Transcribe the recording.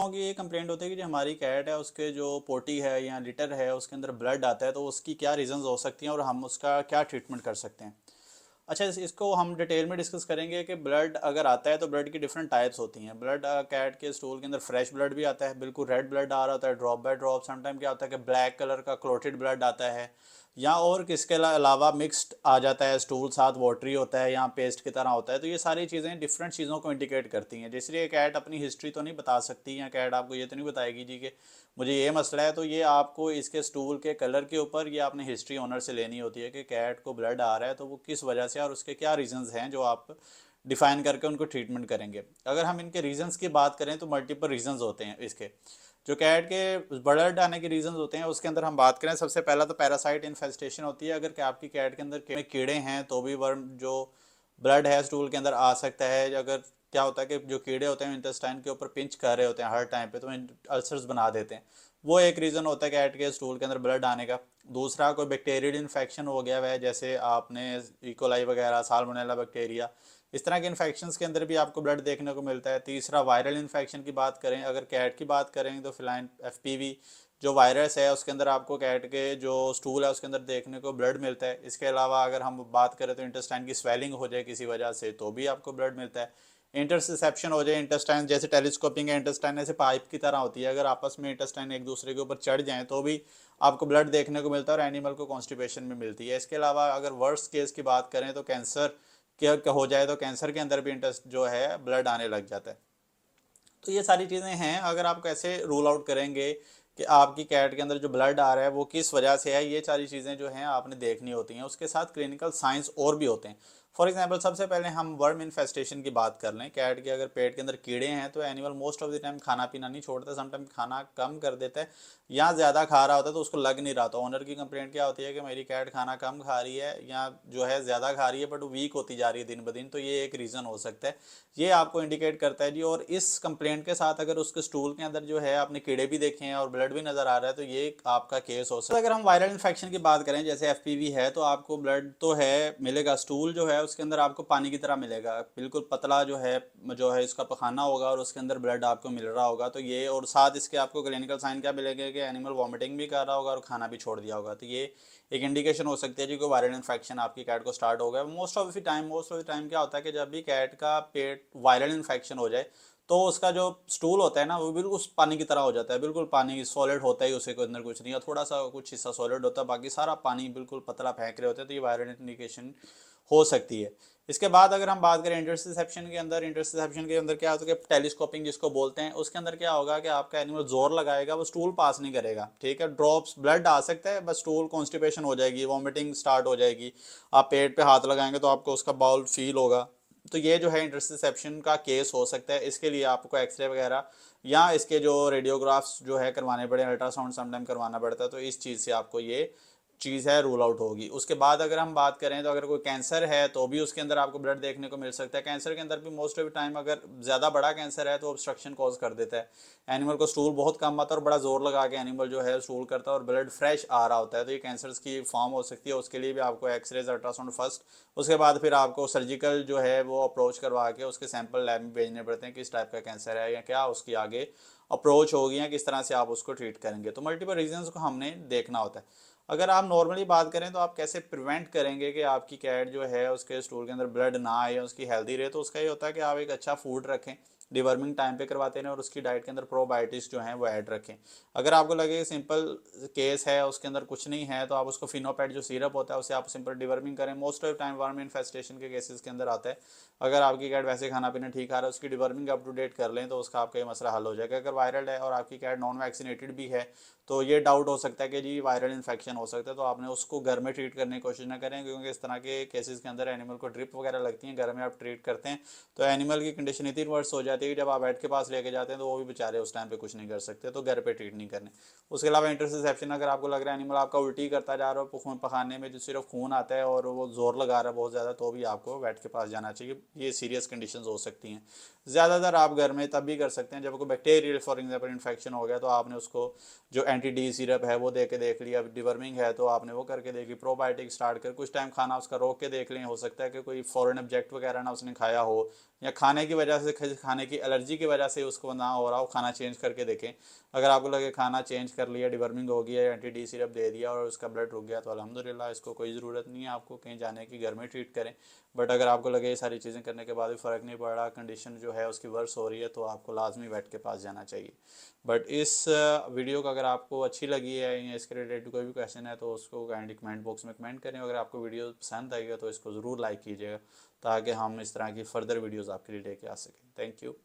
लोगों की ये कंप्लेंट होती है कि जो हमारी कैट है उसके जो पोटी है या लिटर है उसके अंदर ब्लड आता है, तो उसकी क्या रीजंस हो सकती हैं और हम उसका क्या ट्रीटमेंट कर सकते हैं। अच्छा, इसको हम डिटेल में डिस्कस करेंगे कि ब्लड अगर आता है तो ब्लड की डिफरेंट टाइप्स होती हैं। ब्लड कैट के स्टूल के अंदर फ्रेश ब्लड भी आता है, बिल्कुल रेड ब्लड आ रहा होता है, ड्रॉप बाय ड्रॉप। समटाइम क्या होता है कि ब्लैक कलर का क्लोटेड ब्लड आता है, या और किसके अलावा मिक्स्ड आ जाता है, स्टूल साथ वाटरी होता है या पेस्ट की तरह होता है। तो ये सारी चीज़ें डिफरेंट चीज़ों को इंडिकेट करती हैं। इसलिए कैट अपनी हिस्ट्री तो नहीं बता सकती, या कैट आपको ये तो नहीं बताएगी जी कि मुझे ये मसला है। तो ये आपको इसके स्टूल के कलर के ऊपर ये आपने हिस्ट्री ओनर से लेनी होती है कि कैट को ब्लड आ रहा है तो वो किस वजह से और उसके क्या रीजंस हैं, जो आप डिफाइन करके उनको ट्रीटमेंट करेंगे। अगर हम इनके रीजंस की बात करें तो मल्टीपल रीजंस होते हैं इसके। जो कैट के ब्लड आने के रीजंस होते हैं उसके अंदर हम बात करें, सबसे पहला तो पैरासाइट इन्फेस्टेशन होती है। अगर आपकी कैट के अंदर कीड़े हैं तो भी वर्म जो ब्लड है स्टूल के अंदर आ सकता है। अगर क्या होता है कि जो कीड़े होते हैं इंटेस्टाइन के ऊपर पिंच कर रहे होते हैं हर टाइम पे, तो अल्सर्स बना देते हैं। वो एक रीज़न होता है कैट के स्टूल के अंदर ब्लड आने का। दूसरा, कोई बैक्टीरियल इन्फेक्शन हो गया है, जैसे आपने इकोलाई वगैरह, साल्मोनेला बैक्टीरिया, इस तरह के इन्फेक्शंस के अंदर भी आपको ब्लड देखने को मिलता है। तीसरा, वायरल इन्फेक्शन की बात करें, अगर कैट की बात करें तो फिलाइन एफपीवी जो वायरस है उसके अंदर आपको कैट के जो स्टूल है उसके अंदर देखने को ब्लड मिलता है। इसके अलावा अगर हम बात करें तो इंटेस्टाइन की स्वेलिंग हो जाए किसी वजह से तो भी आपको ब्लड मिलता है। इंटरसेप्शन हो जाए, इंटेस्टाइन जैसे टेलीस्कोपिंग है, इंटेस्टाइन ऐसे पाइप की तरह होती है, अगर आपस में इंटेस्टाइन एक दूसरे के ऊपर चढ़ जाएं तो भी आपको ब्लड देखने को मिलता है और एनिमल को कॉन्स्टिपेशन में मिलती है। इसके अलावा अगर वर्स्ट केस की बात करें तो कैंसर क्या हो जाए तो कैंसर के अंदर भी इंटेस्ट जो है ब्लड आने लग जाता है। तो ये सारी चीज़ें हैं। अगर आप कैसे रूल आउट करेंगे कि आपकी कैट के अंदर जो ब्लड आ रहा है वो किस वजह से है, ये सारी चीज़ें जो हैं आपने देखनी होती हैं। उसके साथ क्लिनिकल साइंस और भी होते हैं। फॉर एग्जांपल, सबसे पहले हम वर्म इन्फेस्टेशन की बात कर लें। कैट के अगर पेट के अंदर कीड़े हैं तो animal most of the time खाना पीना नहीं छोड़ता, समटाइम खाना कम कर देता है या ज़्यादा खा रहा होता है तो उसको लग नहीं रहा। तो ओनर की कंप्लेंट क्या होती है कि मेरी कैट खाना कम खा रही है या जो है ज़्यादा खा रही है बट वीक होती जा रही है दिन ब दिन। तो ये एक रीज़न हो सकता है, ये आपको इंडिकेट करता है जी। और इस कंप्लेंट के साथ अगर उसके स्टूल के अंदर जो है आपने कीड़े भी देखे हैं और ब्लड भी नज़र आ रहा है तो ये आपका केस हो सकता है। अगर हम वायरल इन्फेक्शन की बात करें, जैसे एफपीवी है, तो आपको ब्लड तो है मिलेगा, स्टूल जो है उसके अंदर आपको पानी की तरह मिलेगा, बिल्कुल पतला जो है इसका पखाना होगा और उसके अंदर ब्लड आपको मिल रहा होगा। तो ये, और साथ इसके आपको क्लिनिकल साइन क्या मिलेगा कि एनिमल वॉमिटिंग भी कर रहा होगा और खाना भी छोड़ दिया होगा। तो ये एक इंडिकेशन हो सकती है जी कोई वायरल इन्फेक्शन आपकी कैट को स्टार्ट हो गया। मोस्ट ऑफ द टाइम क्या होता है कि जब भी कैट का पेट वायरल इन्फेक्शन हो जाए तो उसका जो स्टूल होता है ना वो बिल्कुल उस पानी की तरह हो जाता है, बिल्कुल पानी सॉलिड होता है, उसे के अंदर कुछ नहीं है, थोड़ा सा कुछ हिस्सा सॉलिड होता है, बाकी सारा पानी बिल्कुल पतला फेंक रहे होते हैं। तो ये वायरल इंडिकेशन हो सकती है। इसके बाद अगर हम बात करें इंटरसेप्शन के अंदर क्या होता है कि टेलीस्कोपिंग जिसको बोलते हैं, उसके अंदर क्या होगा कि आपका एनिमल जोर लगाएगा, वो स्टूल पास नहीं करेगा, ठीक है। ड्रॉप्स ब्लड आ सकता है बस स्टूल कॉन्स्टिपेशन हो जाएगी, वॉमिटिंग स्टार्ट हो जाएगी। आप पेट पे हाथ लगाएंगे तो आपको उसका बाउल फील होगा। तो ये जो है इंटरसेप्शन का केस हो सकता है। इसके लिए आपको एक्सरे वगैरह या इसके जो रेडियोग्राफ्स जो है करवाने पड़े, अल्ट्रासाउंड समटाइम करवाना पड़ता है। तो इस चीज़ से आपको ये चीज़ है रूल आउट होगी। उसके बाद अगर हम बात करें तो अगर कोई कैंसर है तो भी उसके अंदर आपको ब्लड देखने को मिल सकता है। कैंसर के अंदर भी मोस्ट ऑफ द टाइम अगर ज़्यादा बड़ा कैंसर है तो ऑब्स्ट्रक्शन कॉज कर देता है, एनिमल को स्टूल बहुत कम आता है और बड़ा जोर लगा के एनिमल जो है स्टूल करता है और ब्लड फ्रेश आ रहा होता है। तो ये कैंसर्स की फॉर्म हो सकती है। उसके लिए भी आपको एक्सरेज, अल्ट्रासाउंड फर्स्ट, उसके बाद फिर आपको सर्जिकल जो है वो अप्रोच करवा के उसके सैंपल लैब में भेजने पड़ते हैं, किस टाइप का कैंसर है या क्या उसकी आगे अप्रोच होगी या किस तरह से आप उसको ट्रीट करेंगे। तो मल्टीपल रीजंस को हमने देखना होता है। अगर आप नॉर्मली बात करें तो आप कैसे प्रिवेंट करेंगे कि आपकी कैट जो है उसके स्टूल के अंदर ब्लड ना आए, उसकी हेल्दी रहे। तो उसका ये होता है कि आप एक अच्छा फूड रखें, डिवर्मिंग टाइम पे करवाते रहें और उसकी डाइट के अंदर प्रोबायोटिक्स जो हैं वो ऐड रखें। अगर आपको लगे सिंपल केस है उसके अंदर कुछ नहीं है तो आप उसको फिनोपेट जो सिरप होता है उसे आप सिंपल डिवर्मिंग करें। Most of time worm infestation के केसेस के अंदर आता है। अगर आपकी कैट वैसे खाना पीना ठीक आ रहा है, उसकी डिवर्मिंग अप टू डेट कर लें तो उसका आपका ये मसला हल हो जाएगा। अगर वायरल है और आपकी कैट नॉन वैक्सीनेटेड भी है तो ये डाउट हो सकता है कि जी वायरल इन्फेक्शन हो सकता है, तो आपने उसको घर में ट्रीट करने की कोशिश ना करें, क्योंकि इस तरह के केसेस के अंदर एनिमल को ड्रिप वगैरह लगती हैं, घर में आप ट्रीट करते हैं तो एनिमल की कंडीशन इतनी वर्स हो जाती है कि जब आप वेट के पास लेके जाते हैं तो वो भी बेचारे उस टाइम पे कुछ नहीं कर सकते। तो घर पे ट्रीट नहीं करने। उसके अलावा इंटरसेप्शन, अगर आपको लग रहा है एनिमल आपका उल्टी करता जा रहा है, खून पखाने में जो सिर्फ खून आता है और वो जोर लगा रहा है बहुत ज़्यादा, तो भी आपको वेट के पास जाना चाहिए। ये सीरियस कंडीशन हो सकती हैं। ज़्यादातर आप घर में तब भी कर सकते हैं जब कोई बैक्टीरियल फॉर एग्जाम्पल इन्फेक्शन हो गया, तो आपने उसको जो एंटी डी सिरप है वो दे के देख लिया, डिवर्मिंग है तो आपने वो करके देख ली, प्रोबायोटिक स्टार्ट कर कुछ टाइम खाना उसका रोक के देख लें। हो सकता है कि कोई फॉरेन ऑब्जेक्ट वगैरह ना उसने खाया हो या खाने की वजह से, खाने की एलर्जी की वजह से उसको ना हो रहा हो, खाना चेंज करके देखें। अगर आपको लगे खाना चेंज कर लिया, डिवर्मिंग हो गया, एंटी डी सिरप दे दिया और उसका ब्लड रुक गया, तो अल्हम्दुलिल्लाह, इसको कोई ज़रूरत नहीं है आपको कहीं जाने की, घर में ट्रीट करें। बट अगर आपको लगे ये सारी चीज़ें करने के बाद भी फ़र्क नहीं पड़ रहा, कंडीशन जो है उसकी वर्स हो रही है, तो आपको लाजमी वेट के पास जाना चाहिए। बट इस वीडियो का अगर आपको अच्छी लगी है या इसके रिलेटेड कोई भी क्वेश्चन है तो उसको काइंडली कमेंट बॉक्स में कमेंट करें। अगर आपको वीडियो पसंद आएगा तो इसको ज़रूर लाइक कीजिएगा, ताकि हम इस तरह की फ़र्दर वीडियोज़ आपके लिए लेके आ सकें। Thank you.